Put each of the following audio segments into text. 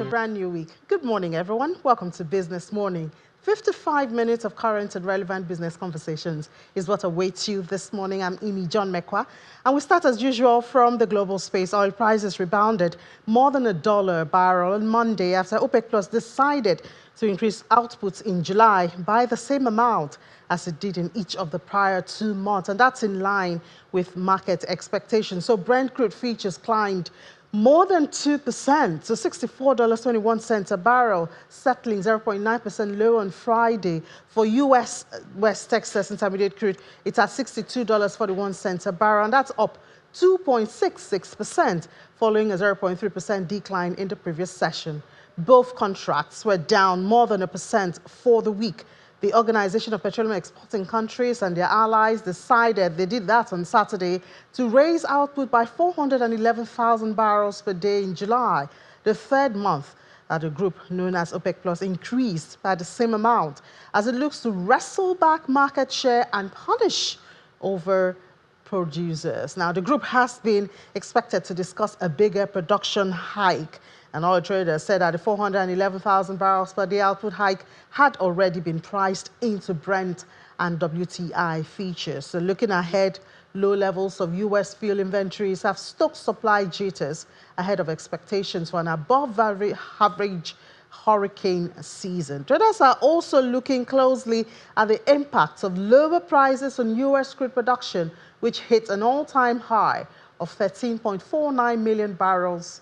brand new week. Good morning, everyone. Welcome to Business Morning. 55 minutes of current and relevant business conversations is what awaits you this morning. I'm Imi John Mekwa, and we start as usual from the global space. Oil prices rebounded more than $1 a barrel on Monday after OPEC Plus decided to increase outputs in July by the same amount as it did in each of the prior 2 months, and that's in line with market expectations. So Brent crude futures climbed more than 2% to $64.21 a barrel, settling 0.9% low on Friday. For U.S. West Texas Intermediate crude, it's at $62.41 a barrel, and that's up 2.66%, following a 0.3% decline in the previous session. Both contracts were down more than 1% for the week. The Organization of Petroleum Exporting Countries and their allies decided, they did that on Saturday, to raise output by 411,000 barrels per day in July, the third month that the group known as OPEC Plus increased by the same amount as it looks to wrestle back market share and punish over producers. Now, the group has been expected to discuss a bigger production hike, and oil traders said that the 411,000 barrels per day output hike had already been priced into Brent and WTI futures. So looking ahead, low levels of U.S. fuel inventories have stoked supply jitters ahead of expectations for an above-average hurricane season. Traders are also looking closely at the impact of lower prices on U.S. crude production, which hit an all-time high of 13.49 million barrels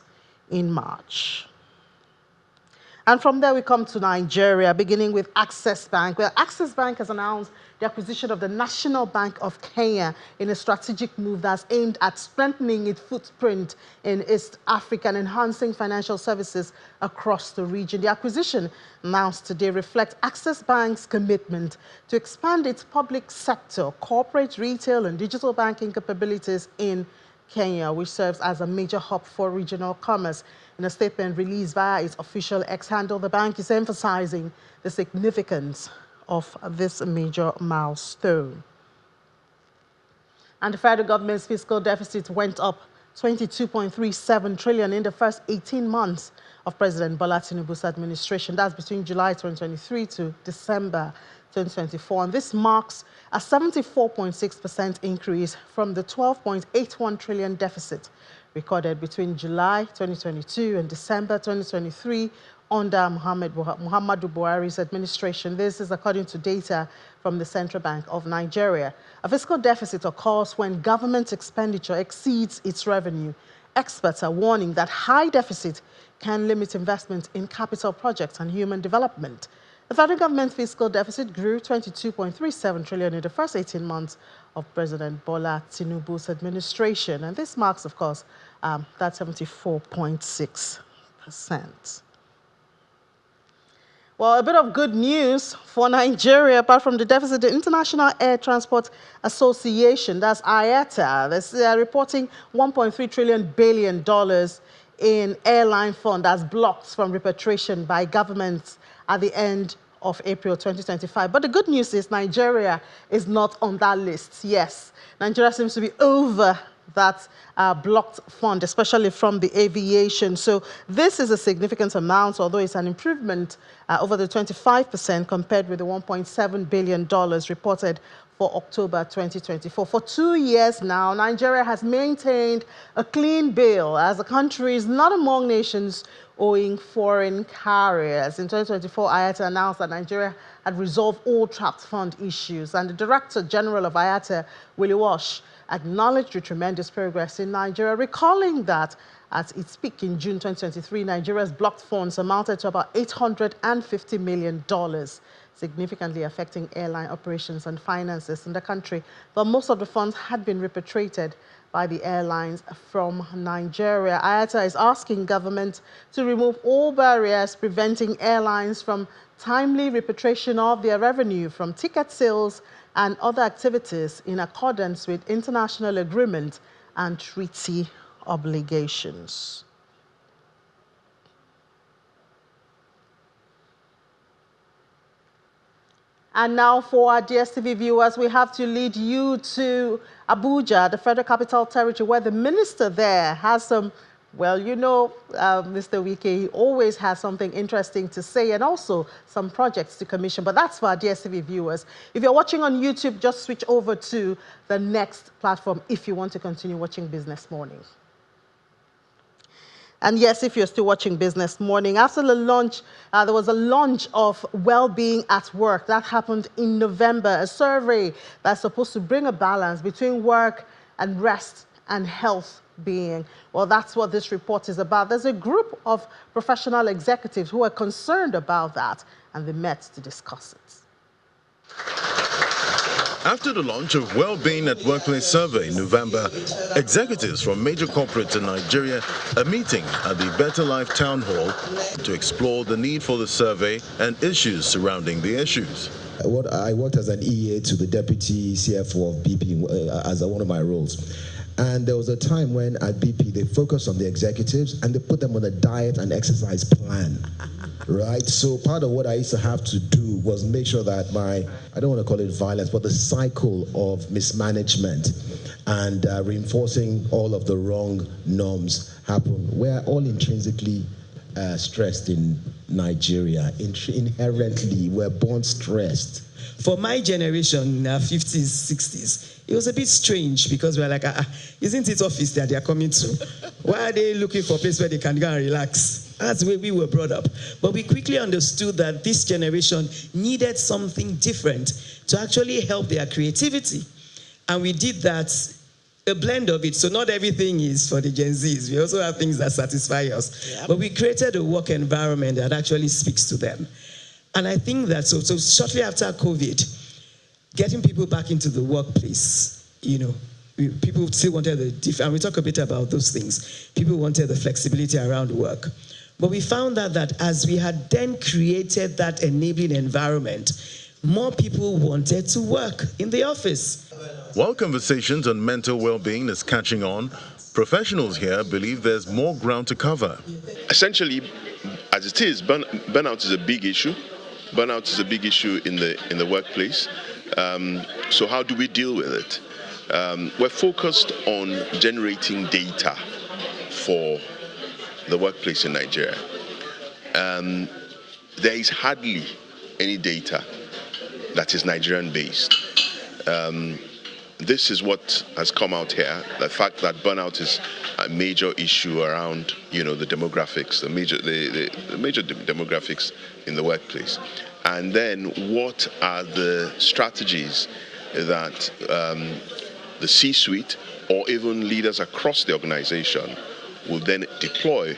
in March. And from there we come to Nigeria, beginning with Access Bank. Well, Access Bank has announced the acquisition of the National Bank of Kenya in a strategic move that's aimed at strengthening its footprint in East Africa and enhancing financial services across the region. The acquisition announced today reflects Access Bank's commitment to expand its public sector, corporate, retail, and digital banking capabilities in Kenya, which serves as a major hub for regional commerce. In a statement released via its official X handle, the bank is emphasizing the significance of this major milestone. And the federal government's fiscal deficit went up 22.37 trillion in the first 18 months of President Bola Tinubu's administration. That's between July 2023 to December 2024. And this marks a 74.6% increase from the 12.81 trillion deficit recorded between July 2022 and December 2023 under Muhammadu Buhari's administration. This is according to data from the Central Bank of Nigeria. A fiscal deficit occurs when government expenditure exceeds its revenue. Experts are warning that high deficit can limit investment in capital projects and human development. The federal government fiscal deficit grew 22.37 trillion in the first 18 months of President Bola Tinubu's administration. And this marks, of course, that 74.6%. Well, a bit of good news for Nigeria. Apart from the deficit, the International Air Transport Association, that's IATA, they're reporting $1.3 billion in airline fund that's blocked from repatriation by governments at the end of April 2025. But the good news is Nigeria is not on that list. Yes, Nigeria seems to be over that blocked fund, especially from the aviation. So this is a significant amount, although it's an improvement over the 25% compared with the $1.7 billion reported for October 2024. For 2 years now, Nigeria has maintained a clean bill as the country is not among nations owing foreign carriers. In 2024, IATA announced that Nigeria had resolved all trapped fund issues, and the Director General of IATA, Willie Walsh, acknowledged the tremendous progress in Nigeria, recalling that at its peak in June 2023, Nigeria's blocked funds amounted to about $850 million, significantly affecting airline operations and finances in the country. But most of the funds had been repatriated by the airlines from Nigeria. IATA is asking government to remove all barriers preventing airlines from timely repatriation of their revenue from ticket sales and other activities in accordance with international agreement and treaty obligations. And now for our DSTV viewers, we have to lead you to Abuja, the Federal Capital Territory, where the minister there has some Well, you know, Mr. Wike, he always has something interesting to say and also some projects to commission, but that's for our DSTV viewers. If you're watching on YouTube, just switch over to the next platform if you want to continue watching Business Morning. And yes, if you're still watching Business Morning, after the launch, there was a launch of Wellbeing at Work. That happened in November, a survey that's supposed to bring a balance between work and rest and health being. Well, that's what this report is about. There's a group of professional executives who are concerned about that, and they met to discuss it. After the launch of Wellbeing at Workplace survey in November, executives from major corporates in Nigeria are meeting at the Better Life Town Hall to explore the need for the survey and issues surrounding the issues. I worked as an EA to the deputy CFO of BP as one of my roles. And there was a time when at BP they focused on the executives and they put them on a diet and exercise plan, right? So part of what I used to have to do was make sure that I don't want to call it violence, but the cycle of mismanagement and reinforcing all of the wrong norms happen. We're all intrinsically stressed in Nigeria. Inherently, we're born stressed. For my generation, 50s, 60s, it was a bit strange because we're like, isn't it office that they are coming to? Why are they looking for a place where they can go and relax? That's the way we were brought up. But we quickly understood that this generation needed something different to actually help their creativity. And we did that, a blend of it. So not everything is for the Gen Zs. We also have things that satisfy us. Yep. But we created a work environment that actually speaks to them. And I think that, so shortly after COVID, getting people back into the workplace, people still wanted and we talk a bit about those things. People wanted the flexibility around work. But we found out that as we had then created that enabling environment, more people wanted to work in the office. While conversations on mental well-being is catching on, professionals here believe there's more ground to cover. Essentially, as it is, burnout is a big issue. Burnout is a big issue in the workplace. So how do we deal with it? We're focused on generating data for the workplace in Nigeria. There is hardly any data that is Nigerian-based. This is what has come out here, the fact that burnout is a major issue around, the demographics, the major demographics in the workplace. And then what are the strategies that the C-suite or even leaders across the organization will then deploy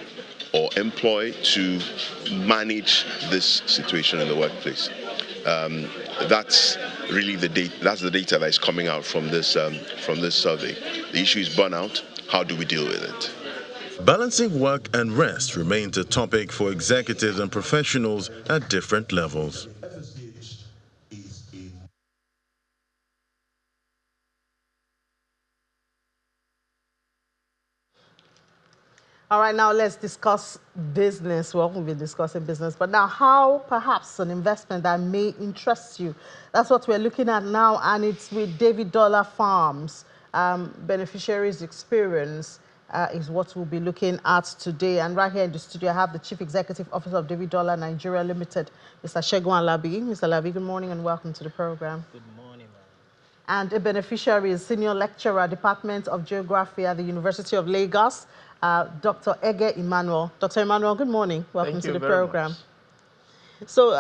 or employ to manage this situation in the workplace? That's really the data. That's the data that is coming out from this survey. The issue is burnout. How do we deal with it? Balancing work and rest remains a topic for executives and professionals at different levels. All right, now let's discuss business. Well, we've been discussing business, but now how perhaps an investment that may interest you. That's what we're looking at now, and it's with David Dollar Farms. Beneficiaries experience is what we'll be looking at today. And right here in the studio, I have the Chief Executive Officer of David Dollar Nigeria Limited, Mr. Segun Alabi. Mr. Alabi, good morning and welcome to the program. Good morning, ma'am. And a beneficiary is Senior Lecturer, Department of Geography at the University of Lagos, Dr. Ege Emmanuel. Dr. Emmanuel, good morning. Welcome to the program. Much. So,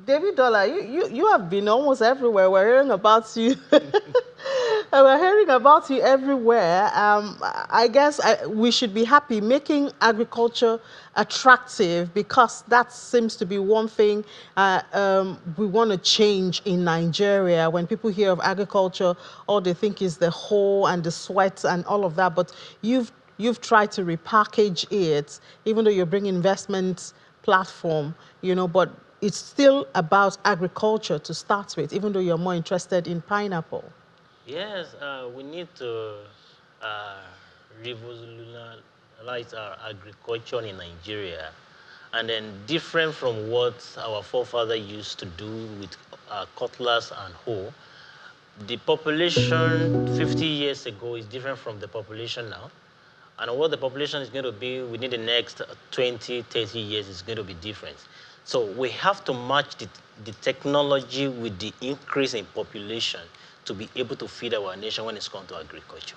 David Dollar, you have been almost everywhere. We're hearing about you. We're hearing about you everywhere. I guess we should be happy making agriculture attractive, because that seems to be one thing we want to change in Nigeria. When people hear of agriculture, all they think is the hoe and the sweat and all of that. But you've tried to repackage it, even though you're bringing investment platform, but it's still about agriculture to start with, even though you're more interested in pineapple. Yes, we need to revolutionize our agriculture in Nigeria, and then different from what our forefathers used to do with cutlass and hoe. The population 50 years ago is different from the population now, and what the population is going to be within the next 20, 30 years is going to be different. So we have to match the technology with the increase in population to be able to feed our nation when it's come to agriculture.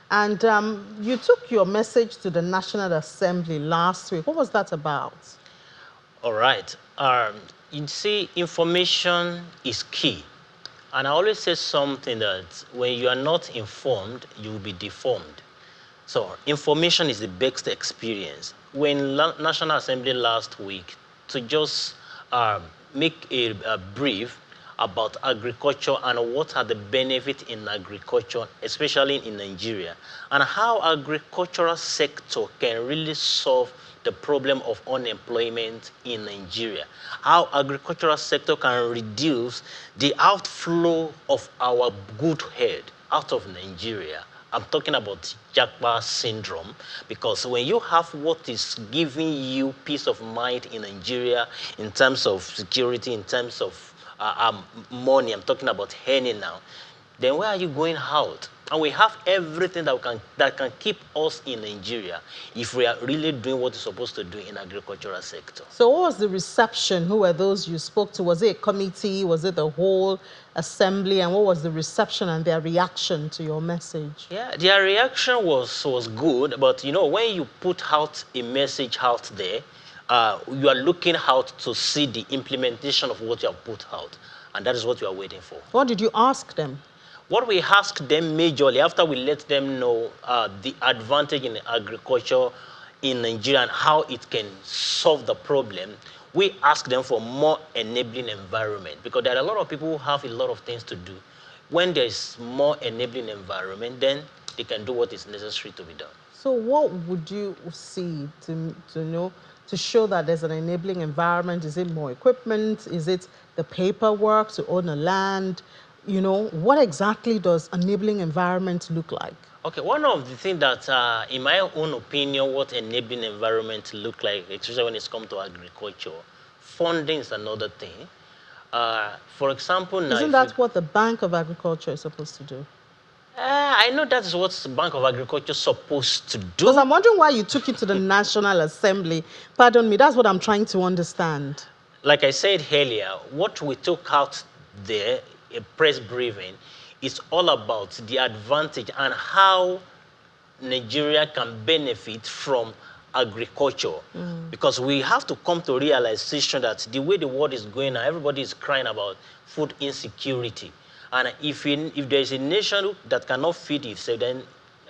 And you took your message to the National Assembly last week. What was that about? All right. You see, information is key. And I always say something that when you are not informed, you will be deformed. So information is the best experience. When National Assembly last week, to just make a brief about agriculture and what are the benefits in agriculture, especially in Nigeria, and how agricultural sector can really solve the problem of unemployment in Nigeria, how agricultural sector can reduce the outflow of our good head out of Nigeria. I'm talking about Japa syndrome, because when you have what is giving you peace of mind in Nigeria in terms of security, in terms of money, I'm talking about earning now, then where are you going out? And we have everything that can keep us in Nigeria if we are really doing what we're supposed to do in agricultural sector. So what was the reception? Who were those you spoke to? Was it a committee? Was it the whole assembly? And what was the reception and their reaction to your message? Yeah, their reaction was good, but you know, when you put out a message out there, you are looking out to see the implementation of what you have put out. And that is what you are waiting for. What did you ask them? What we asked them majorly, after we let them know the advantage in agriculture in Nigeria and how it can solve the problem, we asked them for more enabling environment, because there are a lot of people who have a lot of things to do. When there is more enabling environment, then they can do what is necessary to be done. So what would you see to show that there's an enabling environment? Is it more equipment? Is it the paperwork to own a land? You know, what exactly does enabling environment look like? Okay, one of the things that, in my own opinion, what enabling environment look like, especially when it's come to agriculture, funding is another thing. For example, now, isn't that what the Bank of Agriculture is supposed to do? I know that is what the Bank of Agriculture is supposed to do. Because I'm wondering why you took it to the National Assembly. Pardon me, that's what I'm trying to understand. Like I said earlier, what we took out there, a press briefing, is all about the advantage and how Nigeria can benefit from agriculture. Because we have to come to realization that the way the world is going now, everybody is crying about food insecurity. And if there's a nation that cannot feed itself, then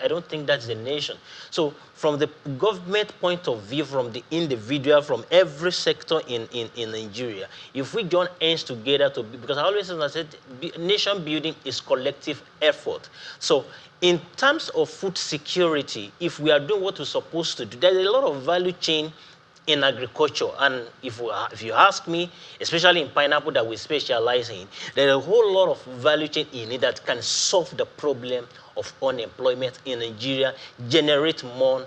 I don't think that's the nation. So from the government point of view, from the individual, from every sector in Nigeria, if we join hands together because I always said nation building is collective effort. So in terms of food security, if we are doing what we're supposed to do, there's a lot of value chain in agriculture. And if you ask me, especially in pineapple that we specialize in, there's a whole lot of value chain in it that can solve the problem of unemployment in Nigeria, generate more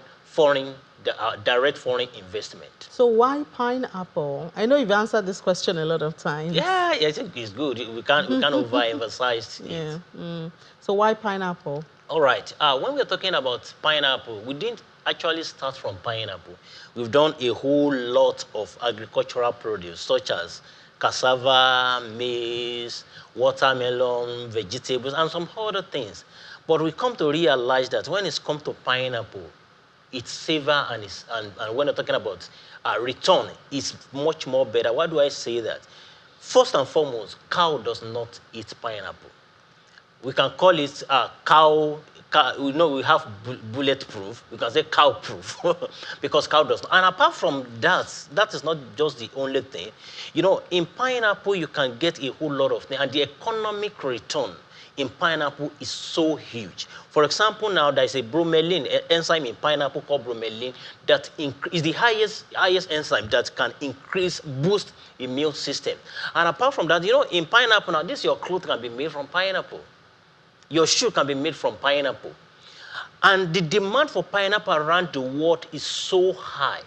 direct foreign investment. So why pineapple? I know you've answered this question a lot of times. Yeah, I think it's good. We can't overemphasize it. Yeah. So why pineapple? All right. When we're talking about pineapple, we didn't actually start from pineapple. We've done a whole lot of agricultural produce, such as cassava, maize, watermelon, vegetables, and some other things. But we come to realize that when it's come to pineapple, it's safer and when we're talking about return, it's much more better. Why do I say that? First and foremost, cow does not eat pineapple. We can call it cow. We know we have bulletproof. We can say cow-proof because cow does not. And apart from that, that is not just the only thing. You know, in pineapple, you can get a whole lot of things, and the economic return in pineapple is so huge. For example, now there's a bromelain enzyme in pineapple called bromelain that is the highest enzyme that can boost immune system. And apart from that, you know, in pineapple now, your clothes can be made from pineapple. Your shoe can be made from pineapple. And the demand for pineapple around the world is so high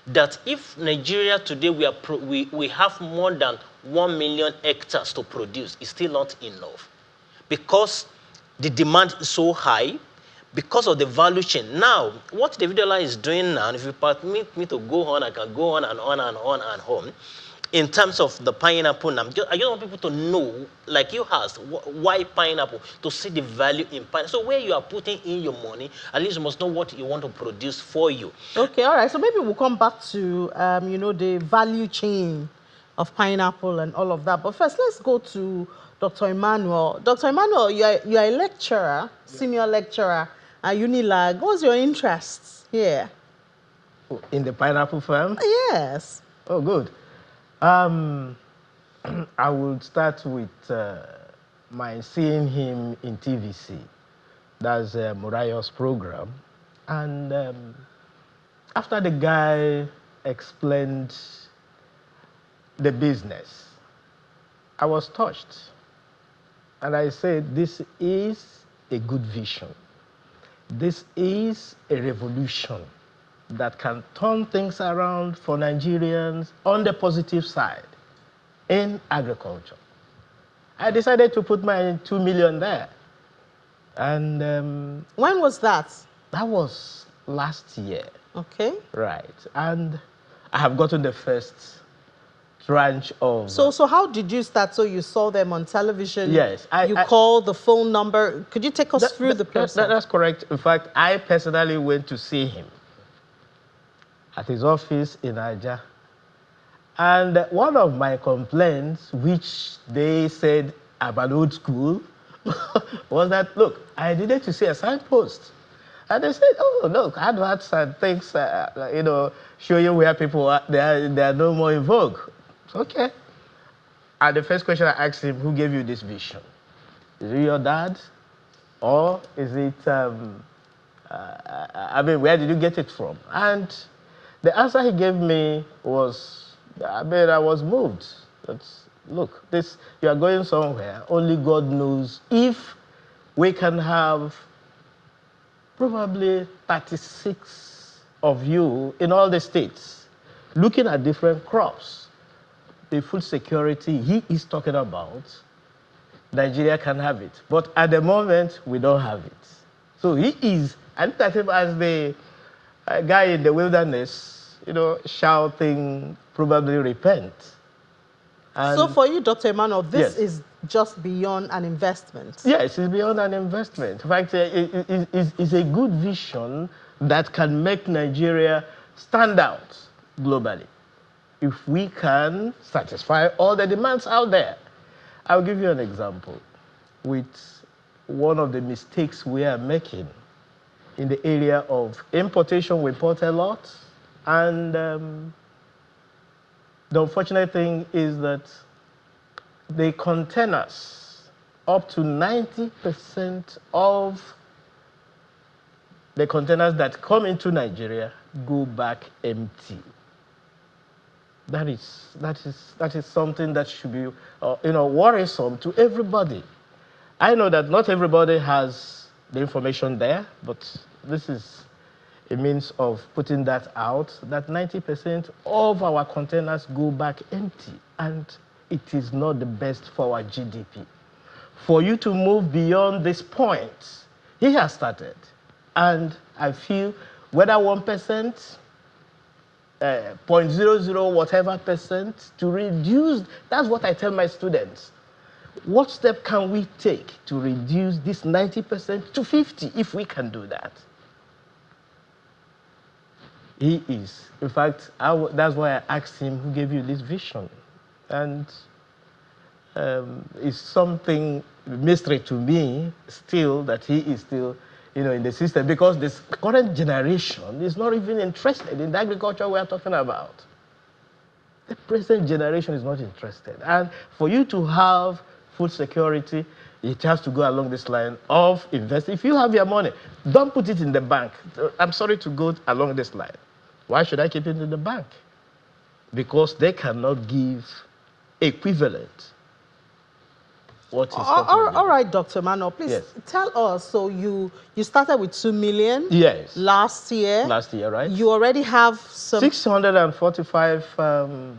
that if Nigeria today we have more than 1 million hectares to produce, it's still not enough. Because the demand is so high, because of the value chain. Now, what Davidola is doing now, and if you permit me to go on, I can go on and on and on and on. In terms of the pineapple, I just want people to know, like you asked, why pineapple, to see the value in pineapple. So where you are putting in your money, at least you must know what you want to produce for you. Okay, all right. So maybe we'll come back to, the value chain of pineapple and all of that. But first, let's go to Dr. Emmanuel. Dr. Emmanuel, you're a lecturer, senior lecturer at Unilag. What's your interest here? In the pineapple farm? Yes. Oh, good. I would start with my seeing him in TVC. That's Murayo's program. And after the guy explained the business, I was touched. And I said, this is a good vision. This is a revolution that can turn things around for Nigerians on the positive side in agriculture. I decided to put my 2 million there. And when was that? That was last year. Okay. Right. And I have gotten the first tranche of... So how did you start? So you saw them on television? Yes. You called the phone number. Could you take us through the process? That's correct. In fact, I personally went to see him at his office in Aja. And one of my complaints, which they said I'm an old school, was that, look, I needed to see a signpost. And they said, oh, look, adverts and things, show you where people are, they are no more in vogue. Okay. And the first question I asked him, who gave you this vision? Is it your dad? Or is it, where did you get it from? And the answer he gave me was, I was moved. Look, you are going somewhere. Only God knows if we can have probably 36 of you in all the states looking at different crops. The food security he is talking about, Nigeria can have it. But at the moment, we don't have it. So I look at him as the guy in the wilderness, shouting, probably repent. And so for you, Dr. Emmanuel, this is just beyond an investment. Yes, it's beyond an investment. In fact, it's a good vision that can make Nigeria stand out globally. If we can satisfy all the demands out there. I'll give you an example with one of the mistakes we are making in the area of importation. We import a lot. And the unfortunate thing is that the containers, up to 90% of the containers that come into Nigeria go back empty. That is something that should be worrisome to everybody. I know that not everybody has the information there, but this is a means of putting that out, that 90% of our containers go back empty, and it is not the best for our GDP. For you to move beyond this point, he has started. And I feel whether 1%, 0.00 whatever percent, to reduce, that's what I tell my students. What step can we take to reduce this 90% to 50 if we can do that? He is. In fact, that's why I asked him, who gave you this vision? And it's something mystery to me still that he is still, in the system, because this current generation is not even interested in the agriculture we are talking about. The present generation is not interested. And for you to have food security, it has to go along this line of investing. If you have your money, don't put it in the bank. I'm sorry to go along this line. Why should I keep it in the bank? Because they cannot give equivalent. What is all right, Dr. Emmanuel, please tell us. So you started with 2 million last year. Last year, right? You already have some 645,000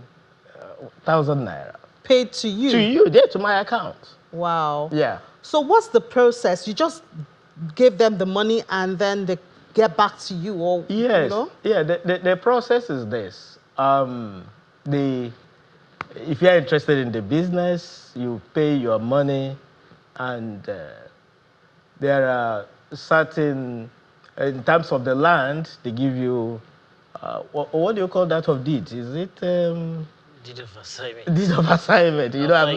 naira. Paid to you? To you, to my account. Wow. Yeah. So what's the process? You just give them the money and then they get back to you, or Yes. you know? Yeah, the process is this. If you're interested in the business, you pay your money, and there are certain, in terms of the land, they give you, what do you call that of deed? Is it Deed of assignment. deed of assignment?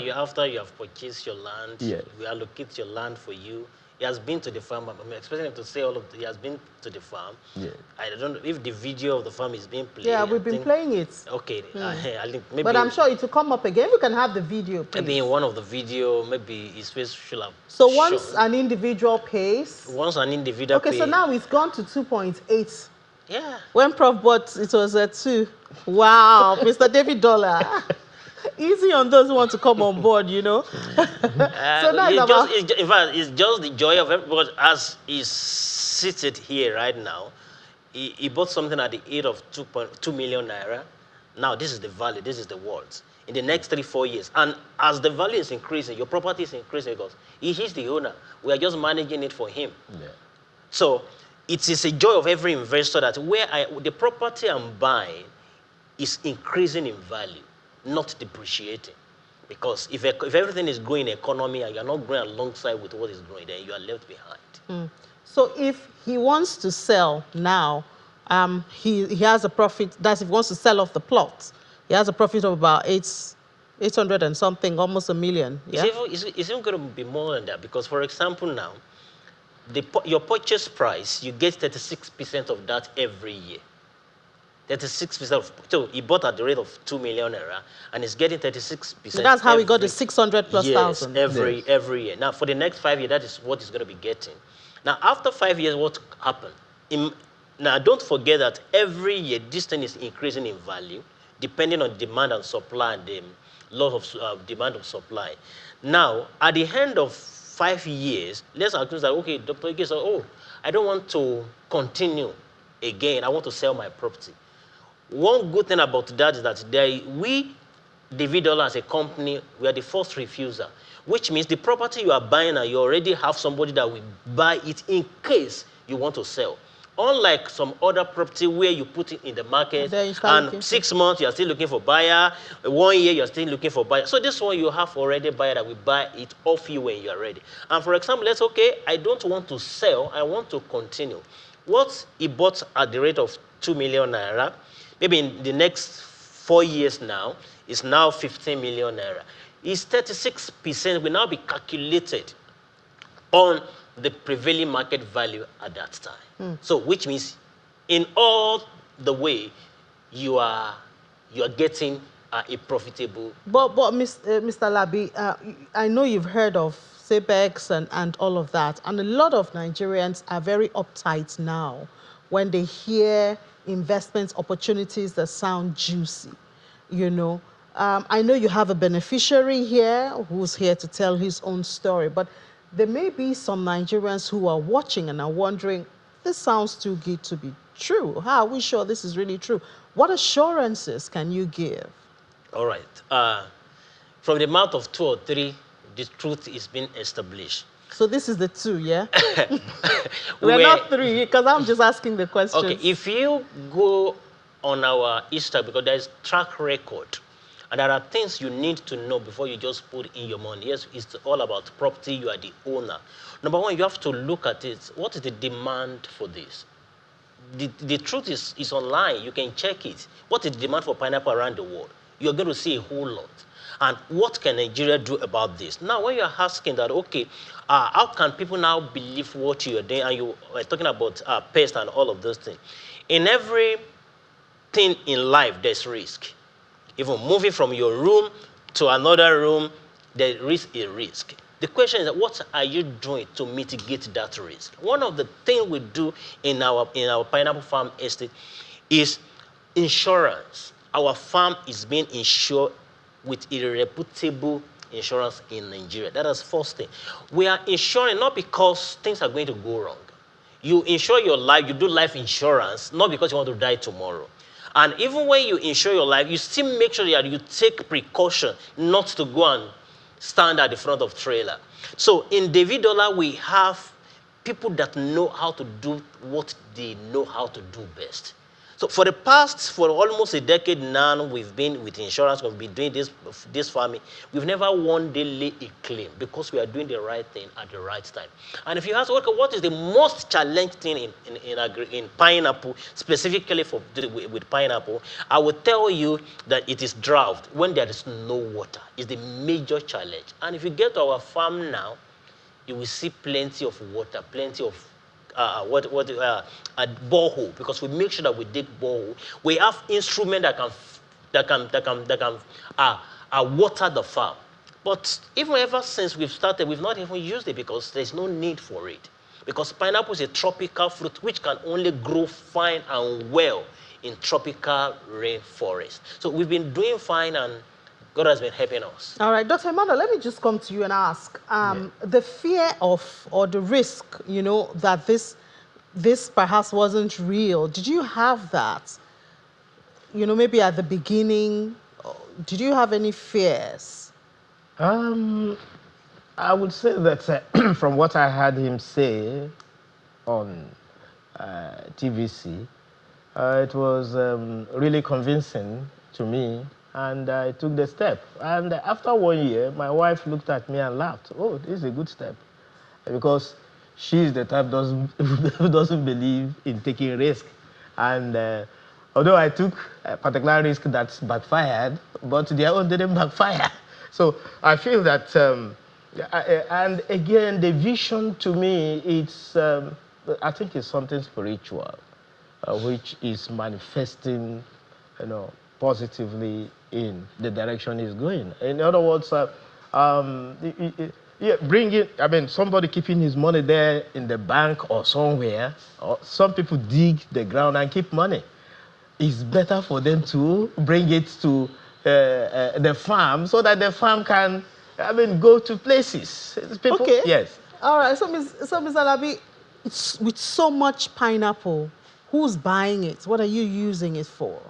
After you have purchased your land, Yes. we allocate your land for you. He has been to the farm. I'm expecting him to say he has been to the farm. Yes. I don't know if the video of the farm is being played. Yeah, we've been playing it. Okay, I think maybe. But I'm sure it will come up again. We can have the video, please. Maybe in one of the video, maybe his face should have. So once shown. an individual pays. Once an individual Okay, so now it's gone to 2.8. Yeah. When Prof bought, it was at 2. Wow, Mr. David Dollar. Easy on those who want to come on board, you know. So now in fact, it's just the joy of everybody. As he's seated here right now, he bought something at the age of 2.2 million naira. Now this is the value, this is the worth. In the next 3-4 years, and as the value is increasing, your property is increasing because he's the owner. We are just managing it for him. Yeah. So it is a joy of every investor that the property I'm buying is increasing in value, not depreciating. Because if everything is growing in the economy and you're not growing alongside with what is growing, then you are left behind. So if he wants to sell now, he has a profit. That's if he wants to sell off the plot. He has a profit of about 800 and something, almost $1 million. Yeah? It's even going to be more than that because, for example, now, your purchase price, you get 36% of that every year. 36%. So he bought at the rate of 2 million naira, and he's getting 36%. So that's how he got the 600 plus thousand. Every year. Now, for the next 5 years, that is what he's going to be getting. Now, after 5 years, what happened? Now, don't forget that every year, this thing is increasing in value, depending on demand and supply and the law of demand and supply. Now, at the end of 5 years, let's assume that, okay, Dr. Ike said, oh, I don't want to continue again. I want to sell my property. One good thing about that is that we, David Dollar as a company, we are the first refuser, which means the property you are buying and you already have somebody that will buy it in case you want to sell. Unlike some other property where you put it in the market and 6 months you are still looking for buyer, 1 year you are still looking for buyer. So this one you have already buyer that will buy it off you when you are ready. And for example, let's okay, I don't want to sell, I want to continue. What he bought at the rate of 2 million naira, maybe in the next 4 years now, is now 15 million naira. His 36% will now be calculated on the prevailing market value at that time. So, which means in all the way, you are getting a profitable. But Mr. Labi, I know you've heard of CBEX and all of that, and a lot of Nigerians are very uptight now when they hear investment opportunities that sound juicy, you know. I know you have a beneficiary here who's here to tell his own story, but there may be some Nigerians who are watching and are wondering, this sounds too good to be true. How are we sure this is really true? What assurances can you give? All right. From the mouth of 2 or 3, the truth is being established. So this is the 2, yeah? We're not 3, because I'm just asking the question. Okay, if you go on our Instagram, because there is track record, and there are things you need to know before you just put in your money. Yes, it's all about property, you are the owner. Number one, you have to look at it. What is the demand for this? The truth is online. You can check it. What is the demand for pineapple around the world? You're going to see a whole lot. And what can Nigeria do about this? Now, when you're asking that, okay, how can people now believe what you're doing? And you are talking about pest and all of those things. In everything in life, there's risk. Even moving from your room to another room, there is a risk. The question is, what are you doing to mitigate that risk? One of the things we do in our pineapple farm estate is insurance. Our farm is being insured with a reputable insurance in Nigeria. That is the first thing. We are insuring not because things are going to go wrong. You insure your life, you do life insurance, not because you want to die tomorrow. And even when you insure your life, you still make sure that you take precaution not to go and stand at the front of trailer. So in David Dollar, we have people that know how to do what they know how to do best. So for almost a decade now, we've been with insurance, we've been doing this farming. We've never one day laid a claim because we are doing the right thing at the right time. And if you ask, okay, what is the most challenging thing in pineapple, specifically with pineapple, I will tell you that it is drought. When there is no water, is the major challenge. And if you get to our farm now, you will see plenty of water, plenty of a borehole, because we make sure that we dig borehole. We have instruments that can water the farm. But even ever since we've started, we've not even used it because there's no need for it. Because pineapple is a tropical fruit which can only grow fine and well in tropical rainforest. So we've been doing fine, and God has been helping us. All right, Dr. Emmanuel, let me just come to you and ask, the fear of, or the risk, that this perhaps wasn't real, did you have that? Maybe at the beginning, did you have any fears? I would say that from what I heard him say on TVC, it was really convincing to me. And I took the step. And after 1 year, my wife looked at me and laughed. Oh, this is a good step. Because she's the type who doesn't believe in taking risk. And although I took a particular risk that backfired, but their own didn't backfire. So I feel that, and again, the vision to me, it's, I think it's something spiritual, which is manifesting, positively in the direction it's going. In other words, somebody keeping his money there in the bank or somewhere, or some people dig the ground and keep money. It's better for them to bring it to the farm so that the farm can, go to places. People, okay. Yes. All right, so Ms. Alabi, with so much pineapple, who's buying it? What are you using it for?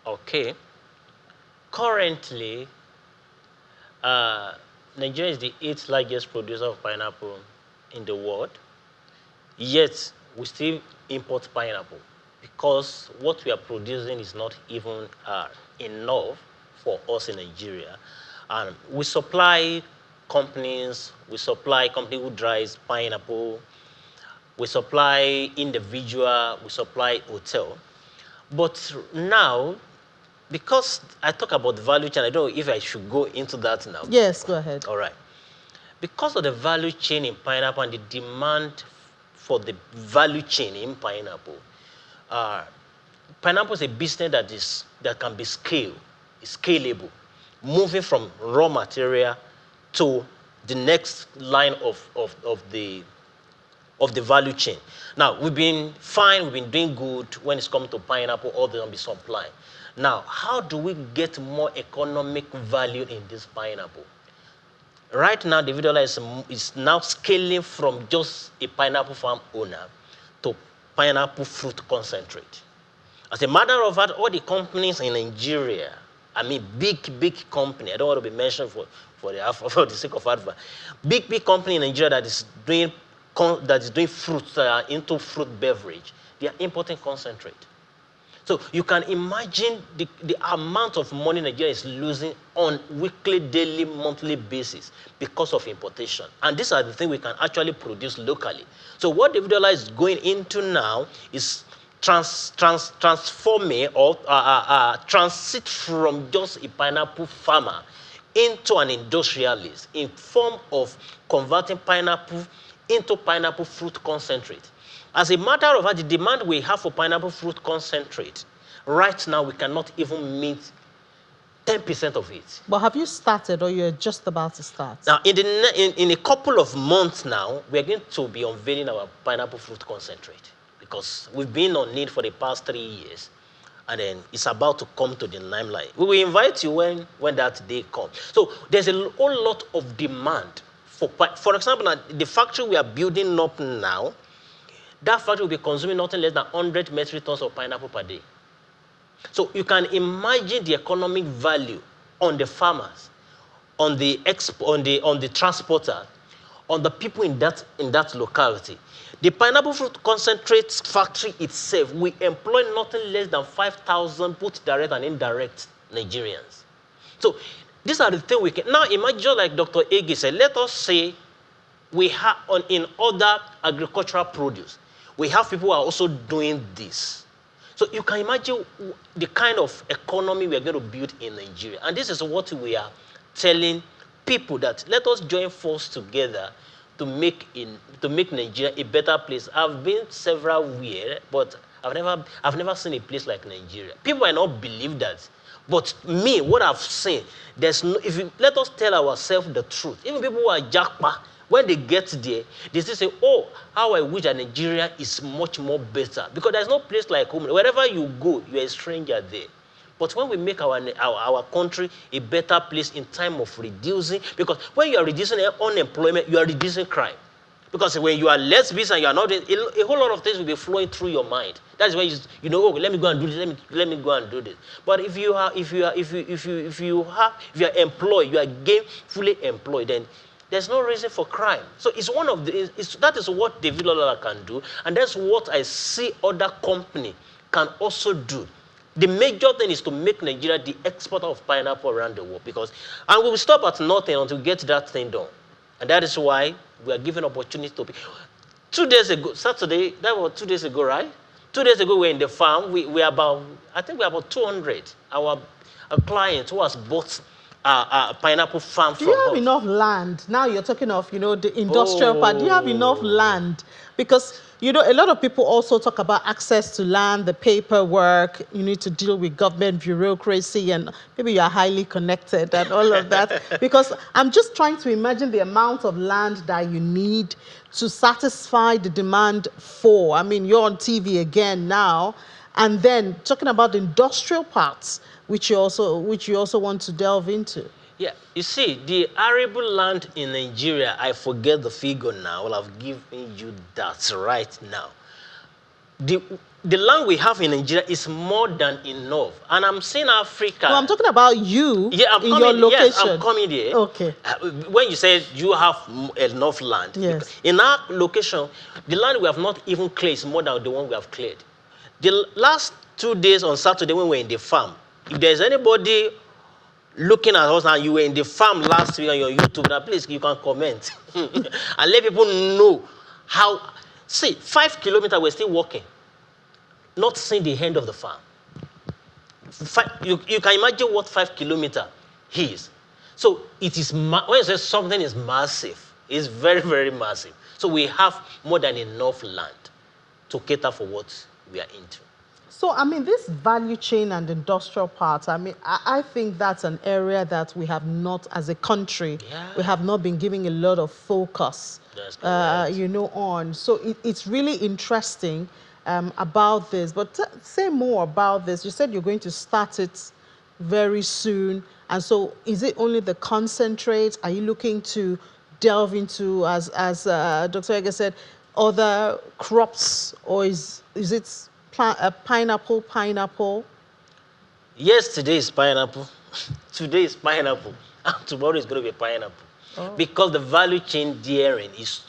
Okay. Currently, Nigeria is the 8th largest producer of pineapple in the world. Yet, we still import pineapple because what we are producing is not even enough for us in Nigeria. And we supply companies who dries pineapple, we supply individual, we supply hotel. But now, because I talk about the value chain, I don't know if I should go into that now. Yes, go ahead. All right. Because of the value chain in pineapple and the demand for the value chain in pineapple, pineapple is a business that can be scalable, moving from raw material to the next line of the value chain. Now, we've been fine, we've been doing good when it's come to pineapple, all the be supply. Now, how do we get more economic value in this pineapple? Right now, the individual is now scaling from just a pineapple farm owner to pineapple fruit concentrate. As a matter of fact, all the companies in Nigeria, big company, I don't want to be mentioned for the sake of advert, big company in Nigeria that is doing fruits into fruit beverage, they are importing concentrate. So you can imagine the amount of money Nigeria is losing on weekly, daily, monthly basis because of importation. And these are the things we can actually produce locally. So what the individual is going into now is transforming or transit from just a pineapple farmer into an industrialist in form of converting pineapple into pineapple fruit concentrate. As a matter of fact, the demand we have for pineapple fruit concentrate, right now we cannot even meet 10% of it. But have you started, or you're just about to start? Now, in a couple of months now, we're going to be unveiling our pineapple fruit concentrate because we've been on need for the past 3 years, and then it's about to come to the limelight. We will invite you when that day comes. So there's a whole lot of demand for example, now, the factory we are building up now, that factory will be consuming nothing less than 100 metric tons of pineapple per day. So you can imagine the economic value on the farmers, on the transporter, on the people in that locality. The pineapple fruit concentrate factory itself, we employ nothing less than 5,000 both direct and indirect Nigerians. So these are the things we can. Now imagine, like Dr. Ege said, let us say we have in other agricultural produce, we have people who are also doing this. So you can imagine the kind of economy we are going to build in Nigeria. And this is what we are telling people, that let us join forces together to make Nigeria a better place. I've been several years, but I've never seen a place like Nigeria. People might not believe that, but me, what I've seen, let us tell ourselves the truth. Even people who are jackpot, when they get there, they still say, oh, how I wish that Nigeria is much more better. Because there's no place like home. Wherever you go, you're a stranger there. But when we make our country a better place in time of reducing, because when you are reducing unemployment, you are reducing crime. Because when you are less busy and you are not, a whole lot of things will be flowing through your mind. That's when you know, oh, let me go and do this. Let me go and do this. But if you are employed, you are gainfully employed, then there's no reason for crime. So it's one of that is what David Lala can do, and that's what I see other companies can also do. The major thing is to make Nigeria the exporter of pineapple around the world, and we will stop at nothing until we get that thing done. And that is why we are giving opportunity to people. 2 days ago, Saturday, that was 2 days ago, right? 2 days ago, we were in the farm. We're about 200. Our clients who has bought a pineapple farm from us. Do you have enough land? Now you're talking of, the industrial part. Do you have enough land? Because, a lot of people also talk about access to land, the paperwork. You need to deal with government bureaucracy, and maybe you're highly connected and all of that. Because I'm just trying to imagine the amount of land that you need to satisfy the demand for. I mean, you're on TV again now. And then talking about the industrial parts, which you also want to delve into. Yeah, you see, the arable land in Nigeria, I forget the figure now. Well, I've given you that right now. The land we have in Nigeria is more than enough. And I'm saying Africa. No, I'm talking about you in your location. Yes, I'm coming there. Okay. When you said you have enough land. Yes. In our location, the land we have not even cleared is more than the one we have cleared. The last 2 days on Saturday when we were in the farm, if there's anybody looking at us and you were in the farm last week on your YouTube, now please, you can comment and let people know how. See, 5 kilometers, we're still walking, not seeing the end of the farm. You can imagine what 5 kilometers is. So it is, when you say something is massive, it's very, very massive. So we have more than enough land to cater for what we are into. So, I mean, this value chain and industrial part, I mean, I think that's an area that we have not, as a country, we have not been giving a lot of focus, on. So it's really interesting about this. But say more about this. You said you're going to start it very soon. And so is it only the concentrate? Are you looking to delve into, as Dr. Ege said, other crops, or is it pineapple? Yes, today is pineapple. Today is pineapple. And tomorrow is going to be pineapple. Oh. Because the value chain daring is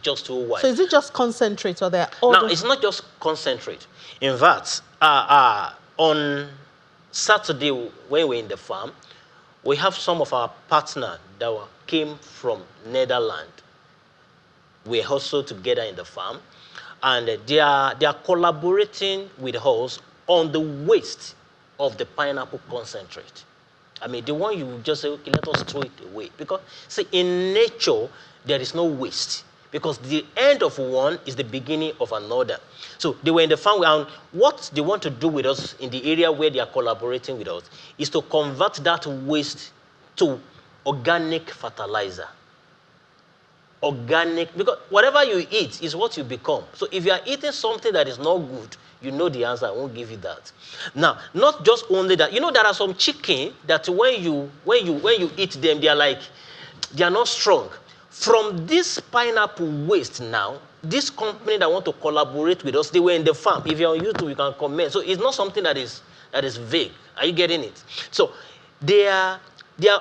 just too wide. So is it just concentrate, or there are other? No, it's not just concentrate. In fact, on Saturday when we were in the farm, we have some of our partners that came from Netherlands. We're also together in the farm. And they are collaborating with us on the waste of the pineapple concentrate. I mean, the one you just say, okay, let us throw it away. Because, see, in nature, there is no waste. Because the end of one is the beginning of another. So they were in the farm, and what they want to do with us in the area where they are collaborating with us is to convert that waste to organic fertilizer. Organic, because whatever you eat is what you become. So if you are eating something that is not good, you know the answer. I won't give you that. Now, not just only that. You know, there are some chicken that when you eat them, they are not strong. From this pineapple waste now, this company that want to collaborate with us, they were in the farm. If you're on YouTube, you can comment. So it's not something that is vague. Are you getting it? So they are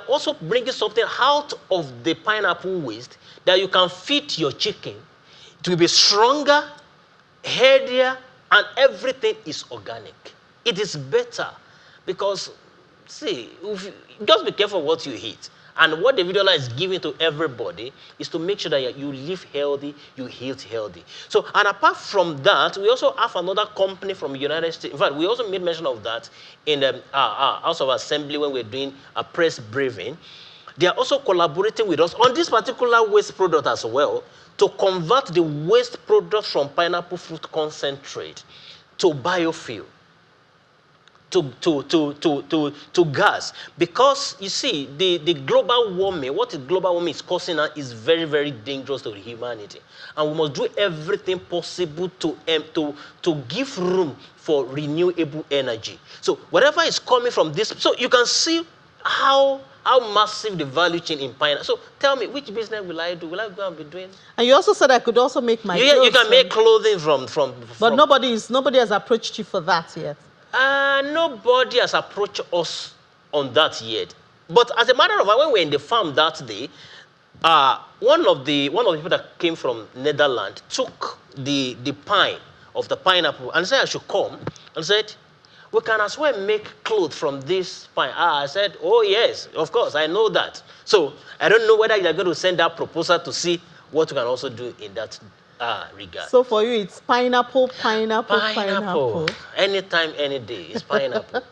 also bringing something out of the pineapple waste that you can feed your chicken. It will be stronger, healthier, and everything is organic. It is better because, see, just be careful what you eat. And what the video is giving to everybody is to make sure that you live healthy, you eat healthy. So, and apart from that, we also have another company from the United States. In fact, we also made mention of that in the House of Assembly when we're doing a press briefing. They are also collaborating with us on this particular waste product as well to convert the waste product from pineapple fruit concentrate to biofuel. To gas, because you see the global warming, what the global warming is causing now is very, very dangerous to humanity, and we must do everything possible to give room for renewable energy. So whatever is coming from this, so you can see how massive the value chain in pineapple. So tell me, which business will I do? Will I go and be doing? And you also said I could also make my clothes. You can make clothing from But nobody has approached you for that yet. Nobody has approached us on that yet. But as a matter of fact, when we were in the farm that day, one of the people that came from Netherlands took the pine of the pineapple and said I should come and said, we can as well make clothes from this pine. I said, oh yes, of course, I know that. So I don't know whether you're going to send that proposal to see what we can also do in that regard. So for you, it's pineapple. Anytime, any day, it's pineapple.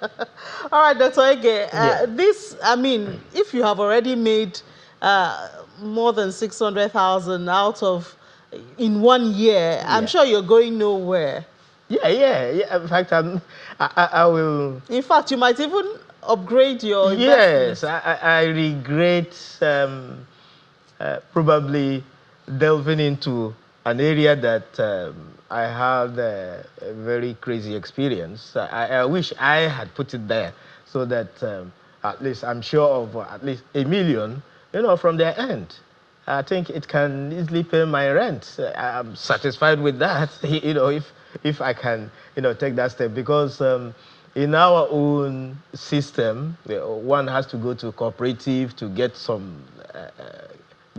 All right, Dr. Ege, this, I mean, if you have already made more than 600,000 out of in 1 year, I'm sure you're going nowhere. Yeah. In fact, I will. In fact, you might even upgrade your Yes, I regret probably delving into an area that I had a very crazy experience. I wish I had put it there so that at least I'm sure of at least $1 million, from their end. I think it can easily pay my rent. I'm satisfied with that, if I can, take that step, because in our own system, one has to go to cooperative to get some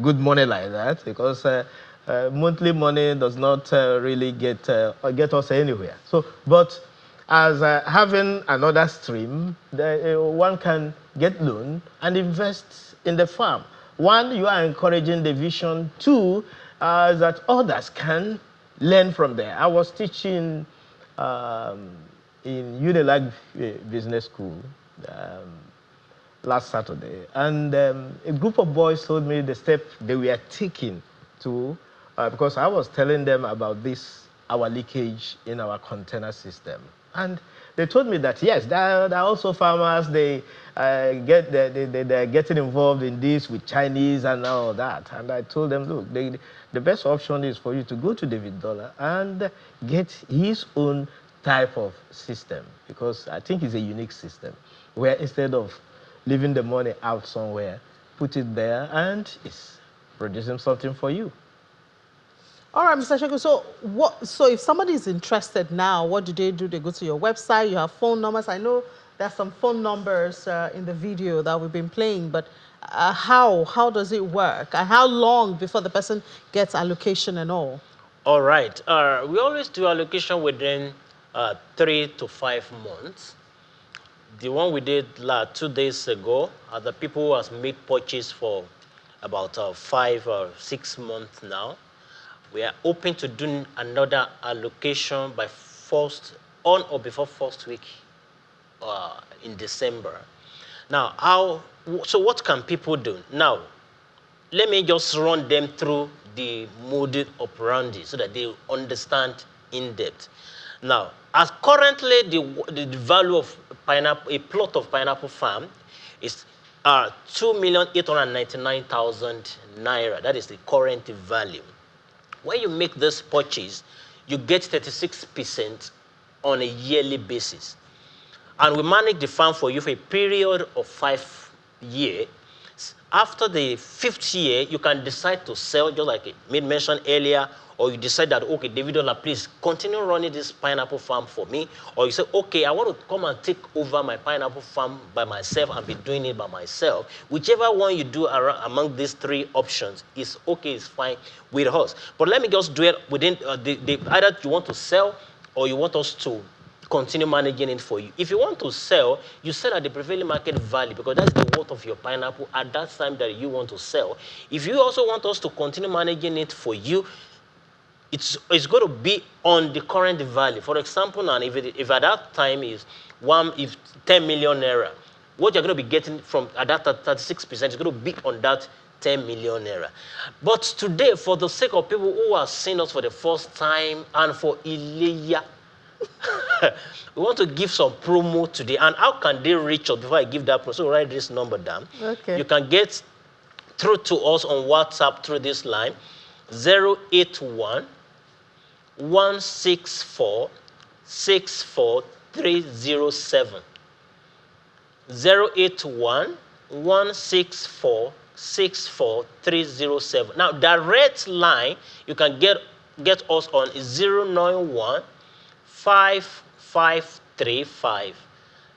good money like that, because monthly money does not really get us anywhere. So, but as having another stream, one can get loan and invest in the farm. One, you are encouraging the vision. Two, that others can learn from there. I was teaching in Unilag Business School last Saturday, and a group of boys told me the step they were taking to, because I was telling them about our leakage in our container system. And they told me that, yes, there are also farmers, they're getting involved in this with Chinese and all that. And I told them, look, the best option is for you to go to David Dollar and get his own type of system, because I think it's a unique system, where instead of leaving the money out somewhere, put it there and it's producing something for you. All right, Mr. Sheku, so if somebody is interested now, what do? They go to your website, you have phone numbers. I know there's some phone numbers in the video that we've been playing, but how does it work? And how long before the person gets allocation and all? All right. We always do allocation within 3 to 5 months. The one we did 2 days ago, the people who has made purchase for about 5 or 6 months now. We are hoping to do another allocation by on or before first week in December. Now, so what can people do? Now, let me just run them through the modus operandi so that they understand in depth. Now, as currently the value of pineapple, a plot of pineapple farm is 2,899,000 naira. That is the current value. When you make this purchase, you get 36% on a yearly basis. And we manage the farm for you for a period of 5 years. After the 5th year, you can decide to sell, just like I made mention earlier, or you decide that, okay, Davidola, please continue running this pineapple farm for me. Or you say, okay, I want to come and take over my pineapple farm by myself and be doing it by myself. Whichever one you do among these 3 options is okay, it's fine with us. But let me just dwell within either you want to sell or you want us to continue managing it for you. If you want to sell, you sell at the prevailing market value because that's the worth of your pineapple at that time that you want to sell. If you also want us to continue managing it for you, it's going to be on the current value. For example, now, if at that time is 10 million naira, what you're going to be getting from at that 36% is going to be on that 10 million naira. But today, for the sake of people who are seeing us for the first time and for Ileya, we want to give some promo today. And how can they reach us before I give that promo? So write this number down. Okay. You can get through to us on WhatsApp through this line, 081 164 64307. 081 164 64307. Now, direct line, you can get us on 091 5535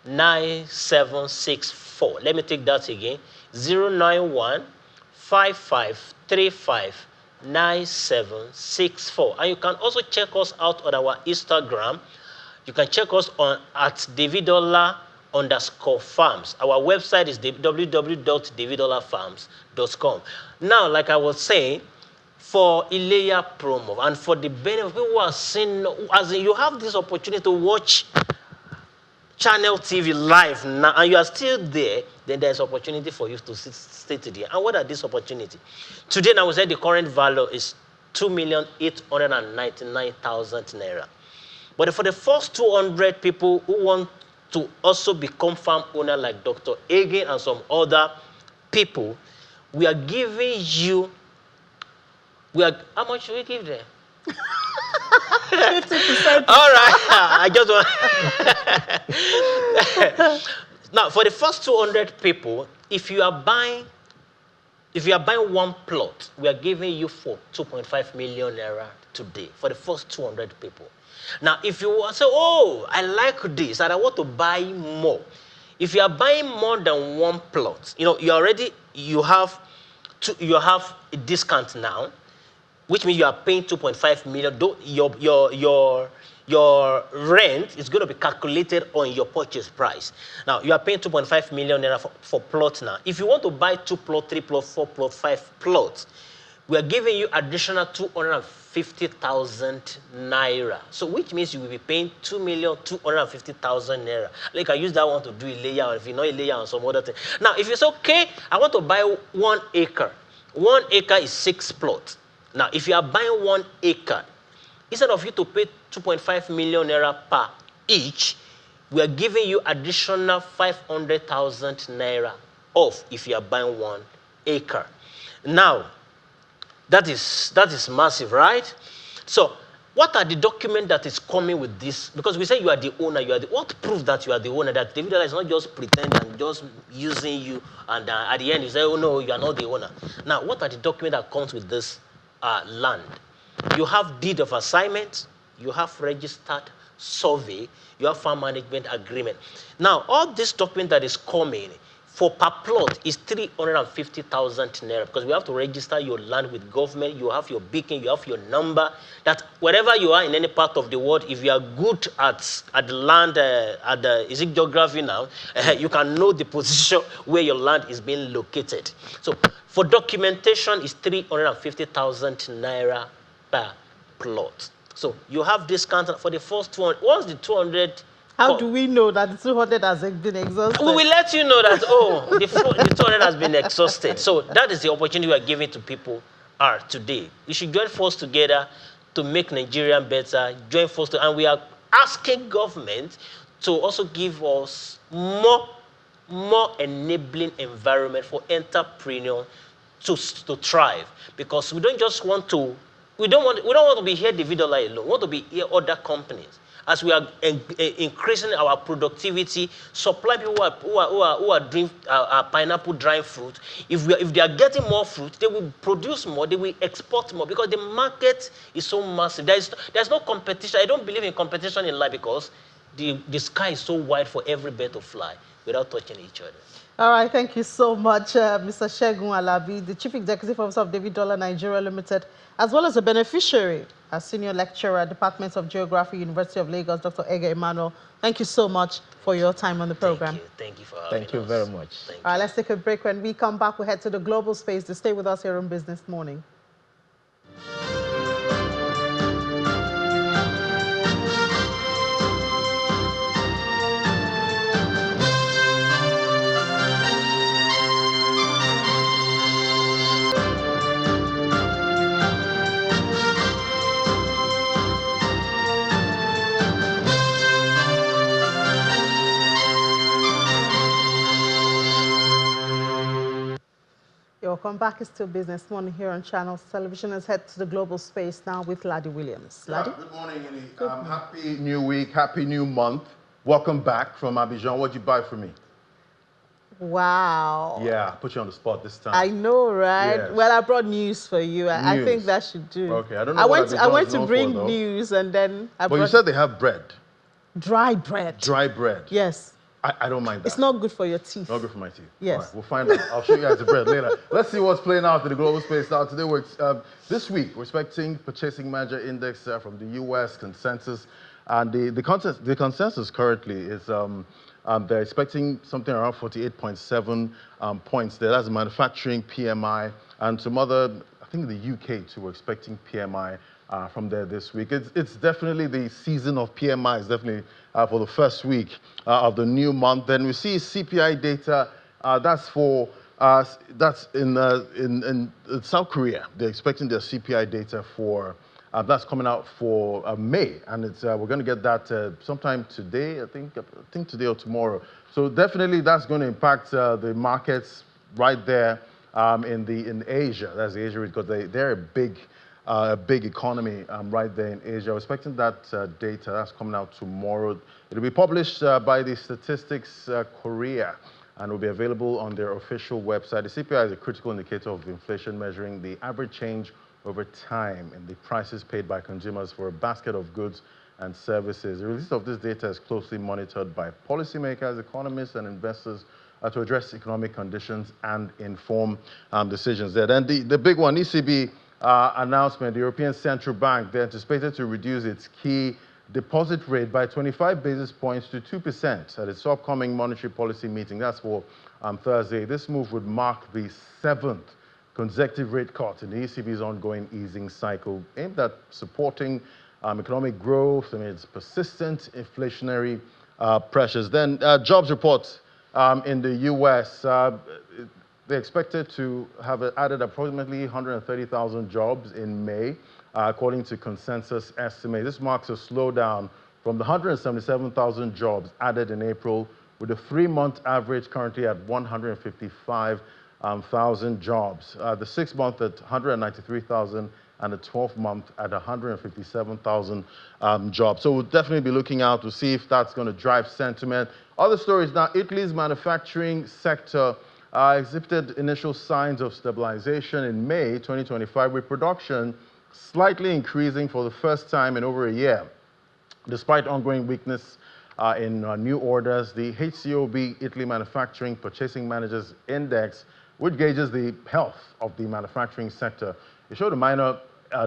9764. Let me take that again. 091 5535 9764. And you can also check us out on our Instagram. You can check us on at Davidola_farms. Our website is www.davidolafarms.com. Now, like I was saying, for Ileya promo and for the benefit of people who are seeing, as in you have this opportunity to watch Channel TV live now, and you are still there, then there's opportunity for you to stay today. And what are these opportunities? Today, now we said the current value is 2,899,000 naira. But for the first 200 people who want to also become farm owner like Dr. Ege and some other people, we are giving you, how much should we give them? 50%. All right, I just want. Now, for the first 200 people, if you are buying one plot, we are giving you for 2.5 million naira today for the first 200 people. Now, if you say, oh, I like this and I want to buy more, if you are buying more than one plot, you have a discount now, which means you are paying 2.5 million. Your rent is going to be calculated on your purchase price. Now, you are paying 2.5 million naira for plot now. If you want to buy 2 plot, 3 plot, 4 plot, 5 plots, we are giving you additional 250,000 naira. So, which means you will be paying 2,250,000 naira. Like I use that one to do Ileya, or if you know Ileya or some other thing. Now, if you say, okay, I want to buy 1 acre. 1 acre is 6 plots. Now, if you are buying 1 acre, instead of you to pay 2.5 million naira per each, we are giving you additional 500,000 naira off if you are buying 1 acre. Now, that is massive, right? So, what are the documents that is coming with this? Because we say you are the owner. What proves that you are the owner? That Davidola is not just pretending and just using you, and at the end you say, oh no, you are not the owner. Now, what are the documents that comes with this land? You have deed of assignment, you have registered survey, you have farm management agreement. Now, all this document that is coming for per plot is 350,000 naira because we have to register your land with government. You have your beacon, you have your number. That wherever you are in any part of the world, if you are good at the land, is it geography now? You can know the position where your land is being located. So for documentation, is 350,000 naira per plot. So you have discount for the first 200. Once the 200. How do we know that the 200 has been exhausted? We will let you know that, the 200 has been exhausted. So that is the opportunity we are giving to people today. You should join force together to make Nigeria better. Join force, and we are asking government to also give us more enabling environment for entrepreneurs to thrive. Because we don't just want to, we don't want to be here Davidola alone. We want to be here other companies. as we are increasing our productivity, supply people who are doing pineapple drying fruit. If they are getting more fruit, they will produce more, they will export more, because the market is so massive. There's no competition. I don't believe in competition in life, because the sky is so wide for every bird to fly without touching each other. All right, thank you so much, Mr. Segun Alabi, the Chief Executive Officer of David Dollar Nigeria Limited, as well as a beneficiary, a senior lecturer, Department of Geography, University of Lagos, Dr. Ege Emmanuel. Thank you so much for your time on the program. Thank you for having us. Thank you very much. All right, let's take a break. When we come back, we'll head to the global space to stay with us here on Business Morning. Welcome back. It's still Business Morning here on Channels Television. Let's head to the global space now with Laddie Williams. Laddie? Good morning, Ini. Happy new week, happy new month. Welcome back from Abidjan. What'd you buy for me? Wow. Yeah, put you on the spot this time. I know, right? Yes. Well, I brought news for you. I think that should do. Okay, I don't know what I went to known bring for, news, and then I But brought you said they have bread. dry bread. Dry bread. Yes. I don't mind that. It's not good for your teeth. Not good for my teeth. Yes. All right, we'll find out. I'll show you guys the bread later. Let's see what's playing out in the global space now. Today, this week, we're expecting Purchasing Manager Index from the U.S. consensus. And the consensus currently is they're expecting something around 48.7 points there. That's the manufacturing PMI. And some other, I think the UK too, we're expecting PMI from there this week. It's definitely the season of PMIs, definitely for the first week of the new month. Then we see CPI data. That's in South Korea. They're expecting their CPI data for that's coming out for May, and we're going to get that sometime today. I think today or tomorrow. So definitely that's going to impact the markets right there in Asia. That's the Asia because they're a big economy right there in Asia. We're expecting that data that's coming out tomorrow. It'll be published by the Statistics Korea and will be available on their official website. The CPI is a critical indicator of inflation, measuring the average change over time in the prices paid by consumers for a basket of goods and services. The release of this data is closely monitored by policymakers, economists, and investors to address economic conditions and inform decisions there. Then the big one, ECB announcement, the European Central Bank, they're anticipated to reduce its key deposit rate by 25 basis points to 2% at its upcoming monetary policy meeting. That's for Thursday. This move would mark the 7th consecutive rate cut in the ECB's ongoing easing cycle, aimed at supporting economic growth amidst persistent inflationary pressures. Then jobs reports in the U.S. They expected to have added approximately 130,000 jobs in May, according to consensus estimates. This marks a slowdown from the 177,000 jobs added in April, with a 3-month average currently at 155,000 jobs. The 6-month at 193,000 and the 12-month at 157,000 jobs. So we'll definitely be looking out to see if that's going to drive sentiment. Other stories now, Italy's manufacturing sector exhibited initial signs of stabilization in May 2025, with production slightly increasing for the first time in over a year. Despite ongoing weakness in new orders, the HCOB Italy Manufacturing Purchasing Managers Index, which gauges the health of the manufacturing sector, it showed a minor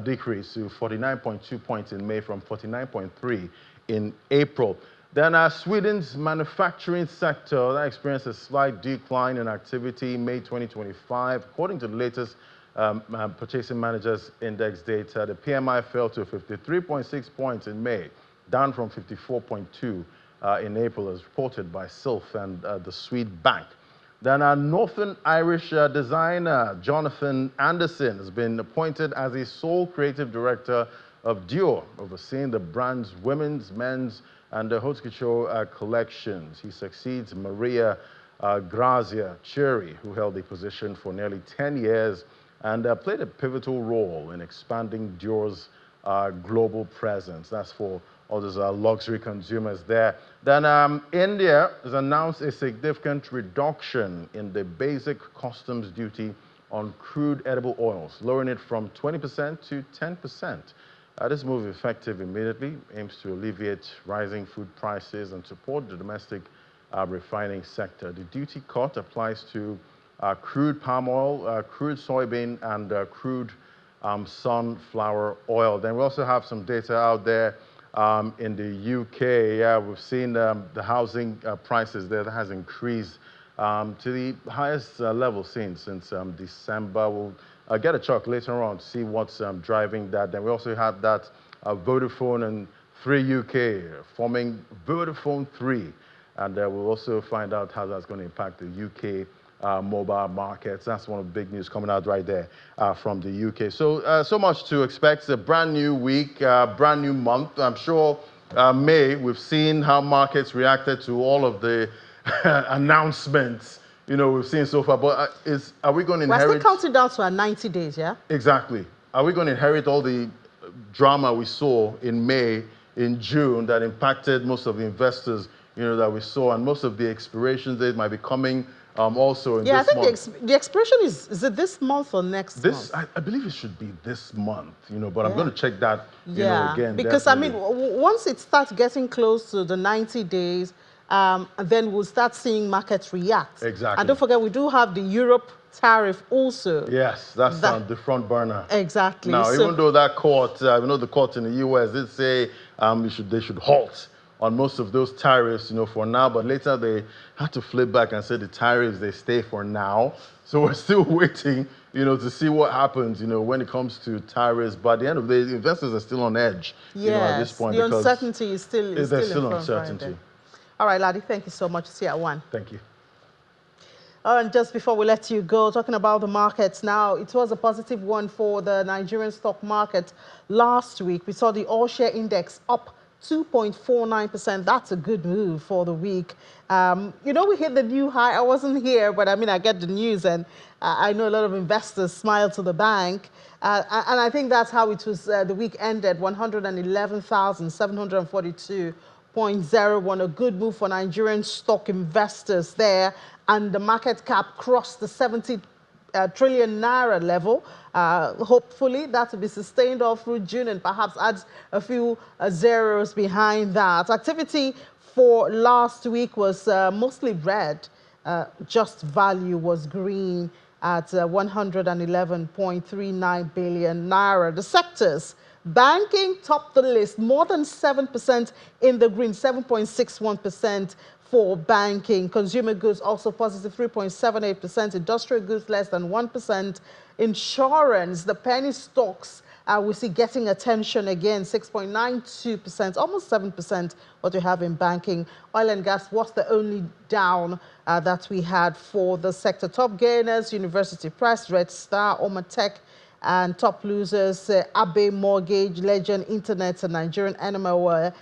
decrease to 49.2 points in May from 49.3 in April. Then Sweden's manufacturing sector that experienced a slight decline in activity in May 2025. According to the latest Purchasing Managers Index data, the PMI fell to 53.6 points in May, down from 54.2 in April, as reported by SILF and the Swede Bank. Then Northern Irish designer Jonathan Anderson has been appointed as the sole creative director of Dior, overseeing the brand's women's, men's, and the haute couture collections. He succeeds Maria Grazia Cherry, who held the position for nearly 10 years and played a pivotal role in expanding Dior's global presence. That's for all those luxury consumers there. Then India has announced a significant reduction in the basic customs duty on crude edible oils, lowering it from 20% to 10%. This move, effective immediately, aims to alleviate rising food prices and support the domestic refining sector. The duty cut applies to crude palm oil, crude soybean, and crude sunflower oil. Then we also have some data out there in the UK. Yeah, we've seen the housing prices there that has increased to the highest level seen since December. We'll get a check later on to see what's driving that. Then we also had that Vodafone and 3 UK forming Vodafone 3. And we'll also find out how that's going to impact the UK mobile markets. That's one of the big news coming out right there from the UK. So much to expect. It's a brand new week, brand new month. I'm sure May, we've seen how markets reacted to all of the announcements, we've seen so far. But are we going to inherit? We're still counting down to our 90 days, yeah? Exactly. Are we going to inherit all the drama we saw in May, in June, that impacted most of the investors, that we saw, and most of the expirations dates might be coming also in this month? Yeah, I think the expiration is it this month or next month? I believe it should be this month, but I'm going to check that, again. Because, definitely. I mean, once it starts getting close to the 90 days, then we'll start seeing markets react. Exactly. And don't forget, we do have the Europe tariff also. Yes, that's on the front burner. Exactly. Now, even though that court, the court in the U.S. did say they should halt on most of those tariffs, for now, but later they had to flip back and say the tariffs, they stay for now. So we're still waiting, to see what happens, when it comes to tariffs. But at the end of the day, investors are still on edge, at this point. The uncertainty is still there's still uncertainty. All right, Laddie, thank you so much. See you at 1. Thank you. And just before we let you go, talking about the markets now, it was a positive one for the Nigerian stock market last week. We saw the all-share index up 2.49%. That's a good move for the week. We hit the new high. I wasn't here, but I get the news, and I know a lot of investors smiled to the bank. And I think that's how it was. The week ended 111,742.01. A good move for Nigerian stock investors there. And the market cap crossed the 70 trillion naira level. Hopefully that will be sustained all through June and perhaps adds a few zeros behind that. Activity for last week was mostly red. Just value was green at 111.39 billion naira. The sectors, banking topped the list, more than 7% in the green, 7.61% for banking. Consumer goods also positive 3.78%. Industrial goods less than 1%. Insurance, the penny stocks, we see getting attention again, 6.92%, almost 7% what we have in banking. Oil and gas was the only down that we had for the sector. Top gainers, University Press, Red Star, Omatech, and top losers, Abe Mortgage, Legend, Internet, and Nigerian Animal Wear.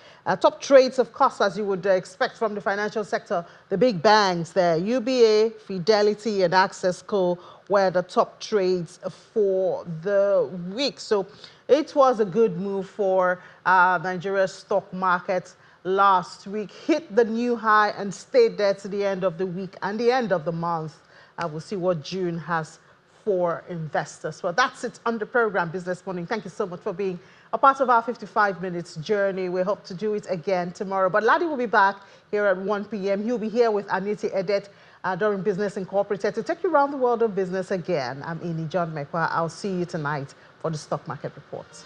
Top trades, of course, as you would expect from the financial sector, the big banks there, UBA, Fidelity, and Access Co. were the top trades for the week. So it was a good move for Nigeria's stock market last week. Hit the new high and stayed there to the end of the week and the end of the month. We'll see what June has for investors. Well, that's it on the program Business Morning. Thank you so much for being a part of our 55 minutes journey. We hope to do it again tomorrow. But Laddie will be back here at 1 p.m. He'll be here with Aniti Edet during Business Incorporated to take you around the world of business again. I'm Ini John Mekwa. I'll see you tonight for the stock market reports.